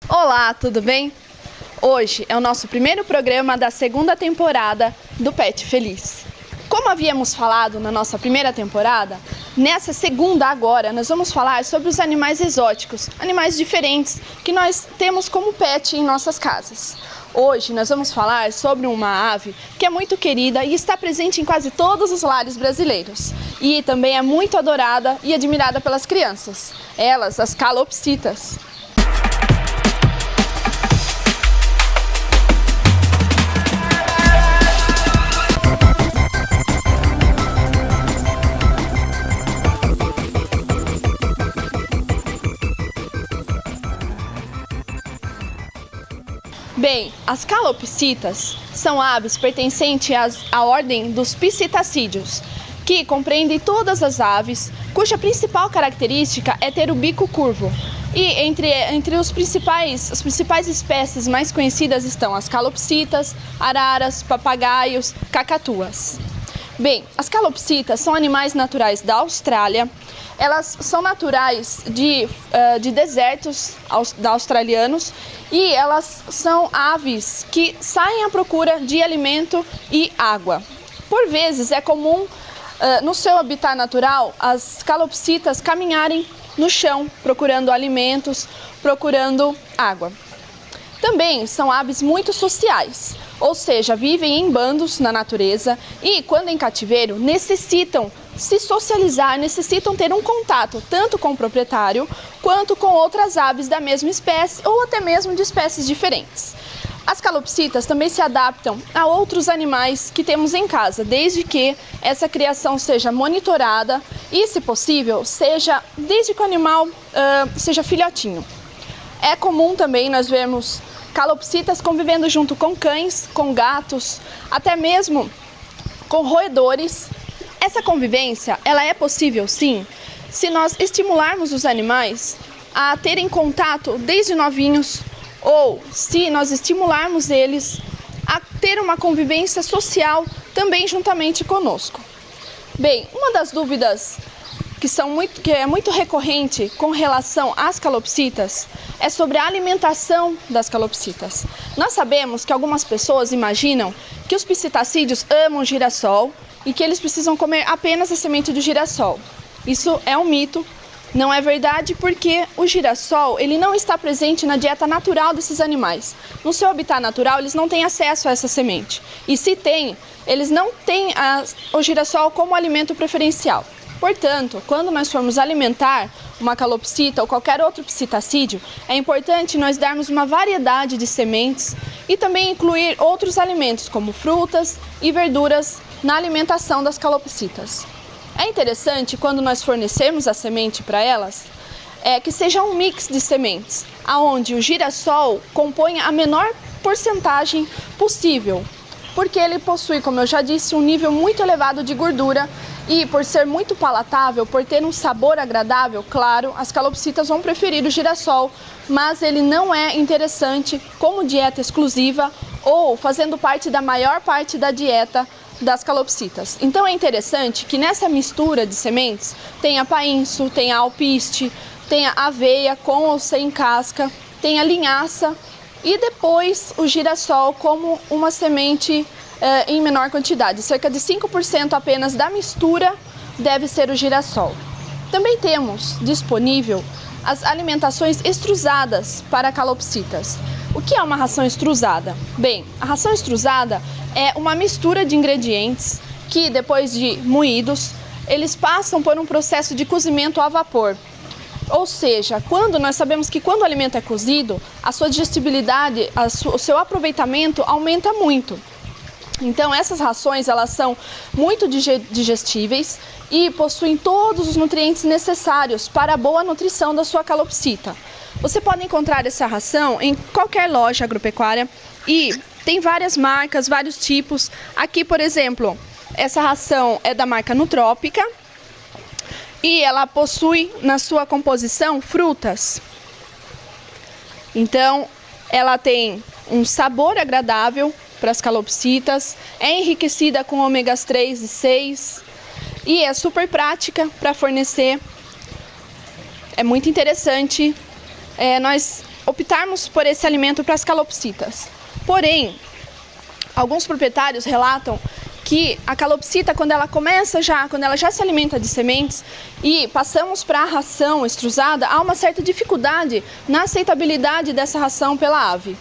Olá, tudo bem? Hoje é o nosso primeiro programa da segunda temporada do Pet Feliz. Como havíamos falado na nossa primeira temporada, nessa segunda agora nós vamos falar sobre os animais exóticos, animais diferentes que nós temos como pet em nossas casas. Hoje nós vamos falar sobre uma ave que é muito querida e está presente em quase todos os lares brasileiros. E também é muito adorada e admirada pelas crianças. Elas, as calopsitas. Bem, as calopsitas são aves pertencentes à ordem dos psitacídeos, que compreendem todas as aves, cuja principal característica é ter o bico curvo. E entre as principais espécies mais conhecidas estão as calopsitas, araras, papagaios, cacatuas. Bem, as calopsitas são animais naturais da Austrália. Elas são naturais de desertos australianos e elas são aves que saem à procura de alimento e água. Por vezes é comum no seu habitat natural as calopsitas caminharem no chão procurando alimentos, procurando água. Também são aves muito sociais, ou seja, vivem em bandos na natureza e, quando em cativeiro, necessitam se socializar, necessitam ter um contato tanto com o proprietário quanto com outras aves da mesma espécie ou até mesmo de espécies diferentes. As calopsitas também se adaptam a outros animais que temos em casa, desde que essa criação seja monitorada e, se possível, desde que o animal seja filhotinho. É comum também nós vermos calopsitas convivendo junto com cães, com gatos, até mesmo com roedores. Essa convivência, ela é possível sim, se nós estimularmos os animais a terem contato desde novinhos ou se nós estimularmos eles a ter uma convivência social também juntamente conosco. Bem, uma das dúvidas que é muito recorrente com relação às calopsitas é sobre a alimentação das calopsitas. Nós sabemos que algumas pessoas imaginam que os psitacídeos amam girassol e que eles precisam comer apenas a semente do girassol. Isso é um mito, não é verdade, porque o girassol ele não está presente na dieta natural desses animais. No seu habitat natural eles não têm acesso a essa semente. E se tem, eles não têm o girassol como alimento preferencial. Portanto, quando nós formos alimentar uma calopsita ou qualquer outro psitacídeo, é importante nós darmos uma variedade de sementes e também incluir outros alimentos, como frutas e verduras, na alimentação das calopsitas. É interessante, quando nós fornecermos a semente para elas, que seja um mix de sementes, onde o girassol compõe a menor porcentagem possível, porque ele possui, como eu já disse, um nível muito elevado de gordura e, por ser muito palatável, por ter um sabor agradável, claro, as calopsitas vão preferir o girassol, mas ele não é interessante como dieta exclusiva ou fazendo parte da maior parte da dieta das calopsitas. Então é interessante que nessa mistura de sementes tenha painço, tenha alpiste, tenha aveia com ou sem casca, tenha linhaça e depois o girassol como uma semente em menor quantidade. Cerca de 5% apenas da mistura deve ser o girassol. Também temos disponível as alimentações extrusadas para calopsitas. O que é uma ração extrusada? Bem, a ração extrusada é uma mistura de ingredientes que, depois de moídos, eles passam por um processo de cozimento a vapor. Ou seja, nós sabemos que quando o alimento é cozido, a sua digestibilidade, o seu aproveitamento aumenta muito. Então essas rações elas são muito digestíveis e possuem todos os nutrientes necessários para a boa nutrição da sua calopsita. Você pode encontrar essa ração em qualquer loja agropecuária e tem várias marcas, vários tipos. Aqui, por exemplo, essa ração é da marca Nutrópica e ela possui na sua composição frutas. Então ela tem um sabor agradável para as calopsitas, é enriquecida com ômegas 3 e 6 e é super prática para fornecer. É muito interessante nós optarmos por esse alimento para as calopsitas. Porém, alguns proprietários relatam que a calopsita, quando ela já se alimenta de sementes e passamos para a ração extrusada, há uma certa dificuldade na aceitabilidade dessa ração pela ave.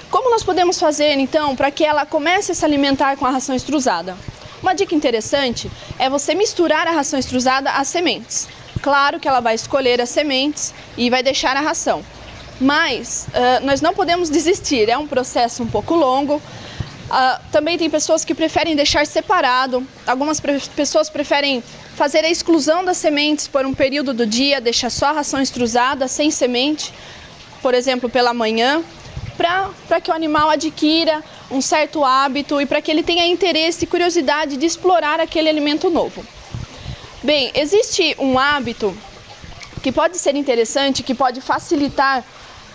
Como nós podemos fazer, então, para que ela comece a se alimentar com a ração extrusada? Uma dica interessante é você misturar a ração extrusada às sementes. Claro que ela vai escolher as sementes e vai deixar a ração, mas nós não podemos desistir, é um processo um pouco longo. Também tem pessoas que preferem deixar separado, algumas pessoas preferem fazer a exclusão das sementes por um período do dia, deixar só a ração extrusada, sem semente, por exemplo, pela manhã, para que o animal adquira um certo hábito e para que ele tenha interesse e curiosidade de explorar aquele alimento novo. Bem, existe um hábito que pode ser interessante, que pode facilitar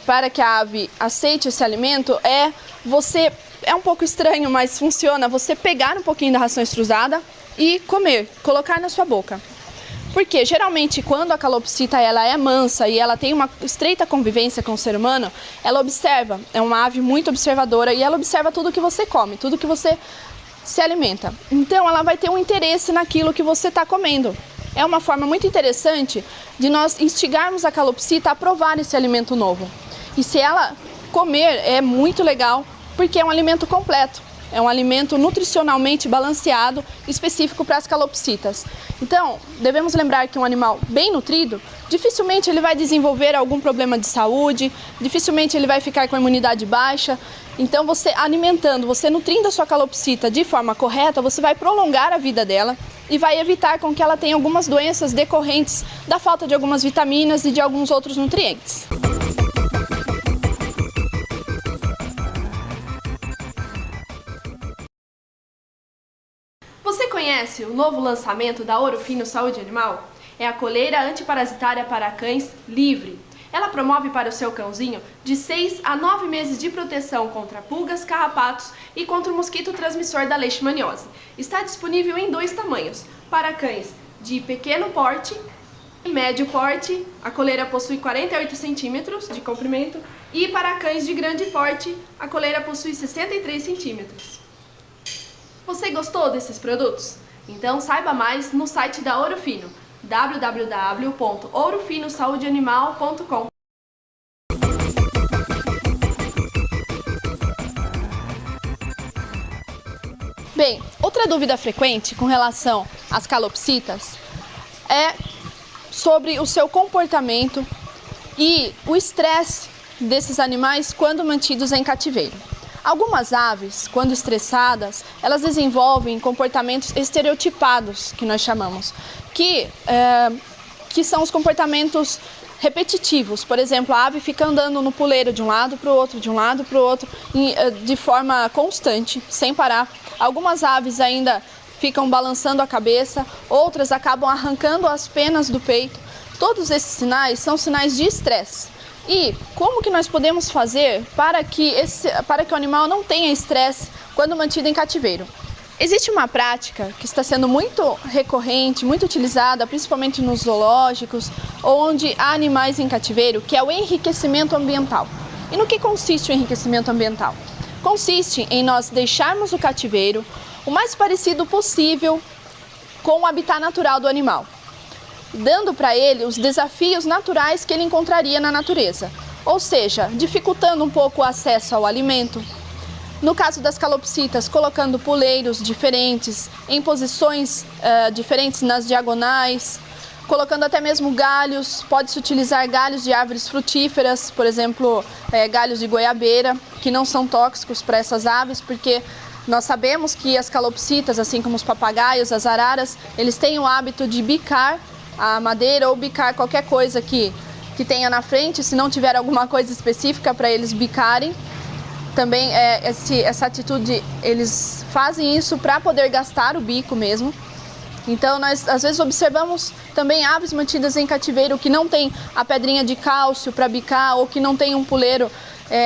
para que a ave aceite esse alimento, é um pouco estranho, mas funciona, você pegar um pouquinho da ração extrusada e comer, colocar na sua boca. Porque geralmente quando a calopsita ela é mansa e ela tem uma estreita convivência com o ser humano, ela observa, é uma ave muito observadora e ela observa tudo que você come, tudo que você se alimenta. Então ela vai ter um interesse naquilo que você está comendo. É uma forma muito interessante de nós instigarmos a calopsita a provar esse alimento novo. E se ela comer, é muito legal, porque é um alimento completo. É um alimento nutricionalmente balanceado, específico para as calopsitas. Então, devemos lembrar que um animal bem nutrido, dificilmente ele vai desenvolver algum problema de saúde, dificilmente ele vai ficar com a imunidade baixa. Então, você alimentando, você nutrindo a sua calopsita de forma correta, você vai prolongar a vida dela e vai evitar com que ela tenha algumas doenças decorrentes da falta de algumas vitaminas e de alguns outros nutrientes. Você conhece o novo lançamento da Ouro Fino Saúde Animal? É a coleira antiparasitária para cães livre. Ela promove para o seu cãozinho de 6 a 9 meses de proteção contra pulgas, carrapatos e contra o mosquito transmissor da leishmaniose. Está disponível em 2 tamanhos, para cães de pequeno porte e médio porte. A coleira possui 48 centímetros de comprimento e para cães de grande porte, a coleira possui 63 centímetros. Você gostou desses produtos? Então saiba mais no site da Ouro Fino, www.ourofinosaudeanimal.com. Bem, outra dúvida frequente com relação às calopsitas é sobre o seu comportamento e o estresse desses animais quando mantidos em cativeiro. Algumas aves, quando estressadas, elas desenvolvem comportamentos estereotipados, que nós chamamos, que são os comportamentos repetitivos. Por exemplo, a ave fica andando no puleiro de um lado para o outro, de um lado para o outro, de forma constante, sem parar. Algumas aves ainda ficam balançando a cabeça, outras acabam arrancando as penas do peito. Todos esses sinais são sinais de estresse. E como que nós podemos fazer para que o animal não tenha estresse quando mantido em cativeiro? Existe uma prática que está sendo muito recorrente, muito utilizada, principalmente nos zoológicos, onde há animais em cativeiro, que é o enriquecimento ambiental. E no que consiste o enriquecimento ambiental? Consiste em nós deixarmos o cativeiro o mais parecido possível com o habitat natural do animal, dando para ele os desafios naturais que ele encontraria na natureza, ou seja, dificultando um pouco o acesso ao alimento. No caso das calopsitas, colocando puleiros diferentes, em posições diferentes nas diagonais, colocando até mesmo galhos, pode-se utilizar galhos de árvores frutíferas, por exemplo, galhos de goiabeira, que não são tóxicos para essas aves, porque nós sabemos que as calopsitas, assim como os papagaios, as araras, eles têm o hábito de bicar a madeira ou bicar qualquer coisa que tenha na frente, se não tiver alguma coisa específica para eles bicarem. Também essa atitude, eles fazem isso para poder gastar o bico mesmo. Então nós às vezes observamos também aves mantidas em cativeiro que não tem a pedrinha de cálcio para bicar ou que não tem um puleiro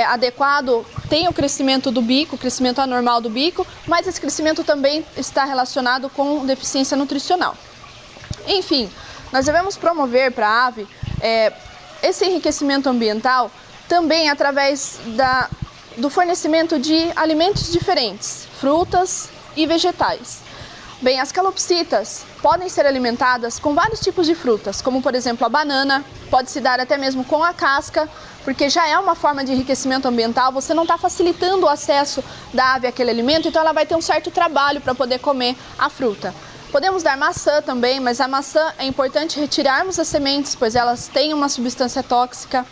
adequado, tem o crescimento do bico, o crescimento anormal do bico, mas esse crescimento também está relacionado com deficiência nutricional. Enfim, nós devemos promover para a ave esse enriquecimento ambiental também através do fornecimento de alimentos diferentes, frutas e vegetais. Bem, as calopsitas podem ser alimentadas com vários tipos de frutas, como por exemplo a banana, pode se dar até mesmo com a casca, porque já é uma forma de enriquecimento ambiental, você não está facilitando o acesso da ave àquele alimento, então ela vai ter um certo trabalho para poder comer a fruta. Podemos dar maçã também, mas a maçã é importante retirarmos as sementes, pois elas têm uma substância tóxica.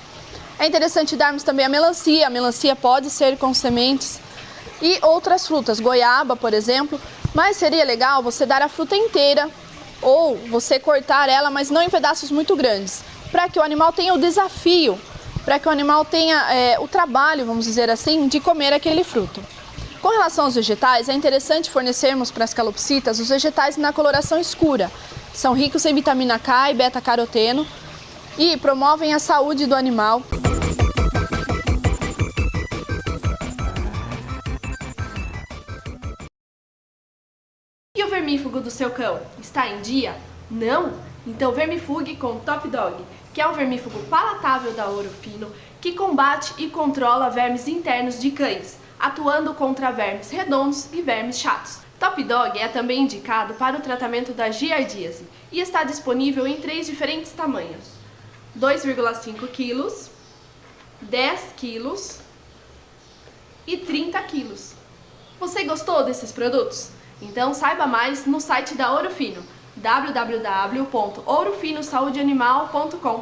É interessante darmos também a melancia pode ser com sementes e outras frutas, goiaba, por exemplo, mas seria legal você dar a fruta inteira ou você cortar ela, mas não em pedaços muito grandes, para que o animal tenha o desafio, para que o animal tenha o trabalho, vamos dizer assim, de comer aquele fruto. Com relação aos vegetais, é interessante fornecermos para as calopsitas os vegetais na coloração escura. São ricos em vitamina K e beta-caroteno e promovem a saúde do animal. E o vermífugo do seu cão está em dia? Não? Então vermifugue com Top Dog, que é um vermífugo palatável da Ouro Fino que combate e controla vermes internos de cães, atuando contra vermes redondos e vermes chatos. Top Dog é também indicado para o tratamento da giardíase e está disponível em 3 diferentes tamanhos: 2,5 kg, 10 kg e 30 kg. Você gostou desses produtos? Então saiba mais no site da Ouro Fino, www.ourofinosaudeanimal.com.